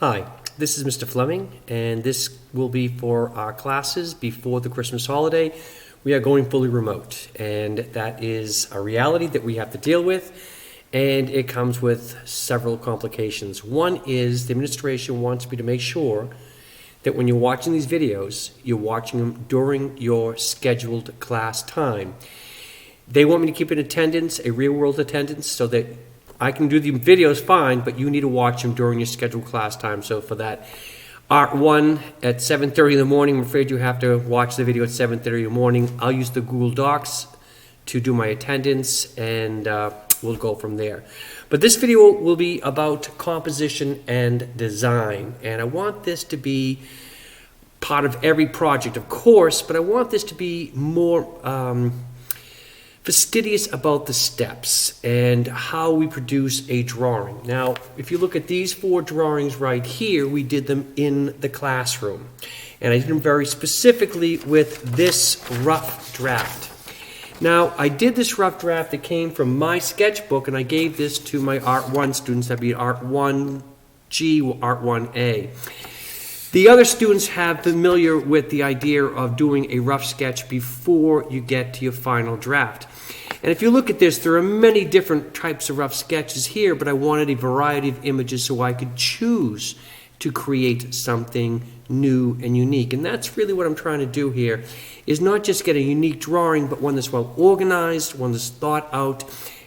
Hi, this is Mr. Fleming, and this will be for our classes before the Christmas holiday. We are going fully remote, and that is a reality that we have to deal with, and it comes with several complications. One is the administration wants me to make sure that when you're watching these videos, you're watching them during your scheduled class time. They want me to keep an attendance, a real-world attendance, so that I can do the videos fine, but you need to watch them during your scheduled class time. So for that Art 1 at 7:30 in the morning, I'm afraid you have to watch the video at 7:30 in the morning. I'll use the Google Docs to do my attendance, and we'll go from there. But this video will be about composition and design, and I want this to be part of every project, of course, but I want this to be more fastidious about the steps and how we produce a drawing. Now, if you look at these four drawings right here, we did them in the classroom. And I did them very specifically with this rough draft. Now, I did this rough draft that came from my sketchbook, and I gave this to my Art 1 students. That'd be Art 1G or Art 1A. The other students have familiar with the idea of doing a rough sketch before you get to your final draft. And if you look at this, there are many different types of rough sketches here, but I wanted a variety of images so I could choose to create something new and unique. And that's really what I'm trying to do here, is not just get a unique drawing, but one that's well organized, one that's thought out,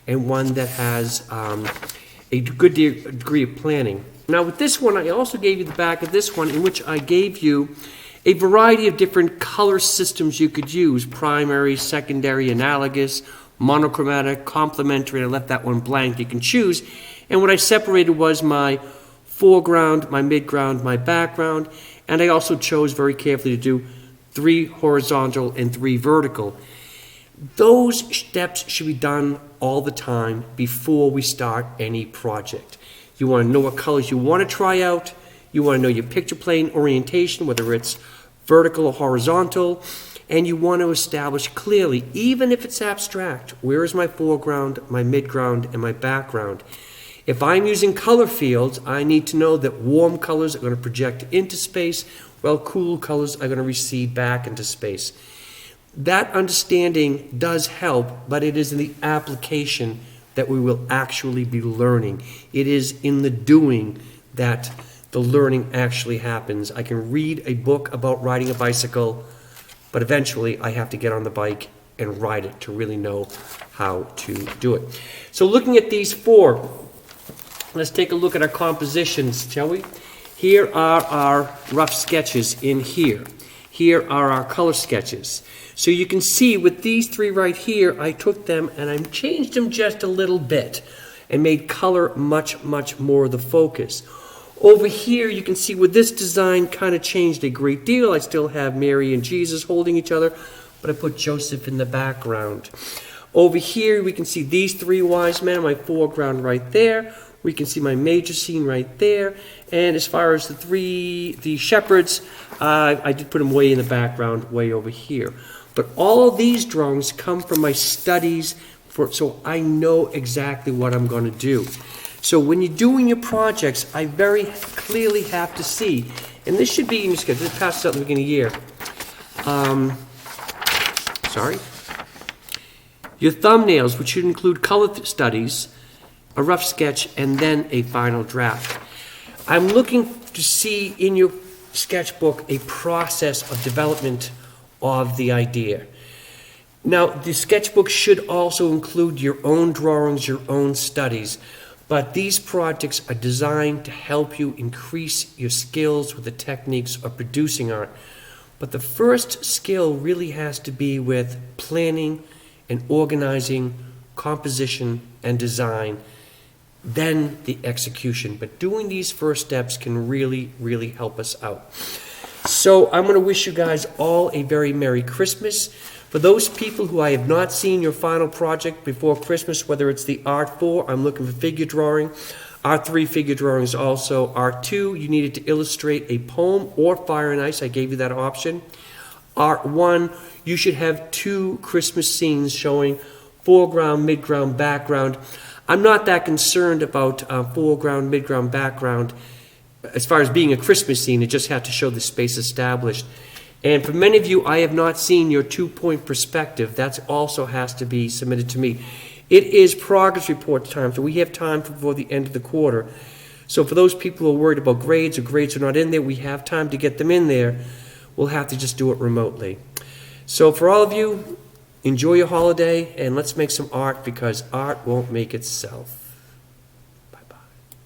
and one that has a good degree of planning. Now with this one, I also gave you the back of this one, in which I gave you a variety of different color systems you could use: primary, secondary, analogous, monochromatic, complementary, and I left that one blank. You can choose. And what I separated was my foreground, my midground, my background, and I also chose very carefully to do 3 horizontal and 3 vertical. Those steps should be done all the time before we start any project. You want to know what colors you want to try out. You want to know your picture plane orientation, whether it's vertical or horizontal. And you want to establish clearly, even if it's abstract, where is my foreground, my midground, and my background. If I'm using color fields, I need to know that warm colors are going to project into space, while cool colors are going to recede back into space. That understanding does help, but it is in the application that we will actually be learning. It is in the doing that the learning actually happens. I can read a book about riding a bicycle, but eventually I have to get on the bike and ride it to really know how to do it. So looking at these 4, let's take a look at our compositions, shall we? Here are our rough sketches in here. Here are our color sketches. So you can see with these 3 right here, I took them and I changed them just a little bit and made color much, much more the focus. Over here, you can see with this design kind of changed a great deal. I still have Mary and Jesus holding each other, but I put Joseph in the background. Over here, we can see these 3 wise men in my foreground right there. We can see my major scene right there. And as far as the shepherds, I did put them way in the background, way over here. But all of these drawings come from my studies, so I know exactly what I'm going to do. So when you're doing your projects, I very clearly have to see, and this should be in your schedule. This passed out at the beginning of the year. Your thumbnails, which should include color studies, a rough sketch, and then a final draft. I'm looking to see in your sketchbook a process of development of the idea. Now, the sketchbook should also include your own drawings, your own studies, but these projects are designed to help you increase your skills with the techniques of producing art. But the first skill really has to be with planning and organizing, composition and design, then the execution. But doing these first steps can really, really help us out. So I'm going to wish you guys all a very Merry Christmas. For those people who I have not seen your final project before Christmas, whether it's the Art 4, I'm looking for figure drawing. Art 3, figure drawings also. Art 2, you needed to illustrate a poem or fire and ice. I gave you that option. Art 1, you should have 2 Christmas scenes showing foreground, midground, background. I'm not that concerned about foreground, midground, background. as far as being a Christmas scene, it just had to show the space established. And for many of you, I have not seen your 2-point perspective. That also has to be submitted to me. It is progress report time, so we have time before the end of the quarter. So for those people who are worried about grades or grades are not in there, we have time to get them in there. We'll have to just do it remotely. So for all of you, enjoy your holiday, and let's make some art, because art won't make itself.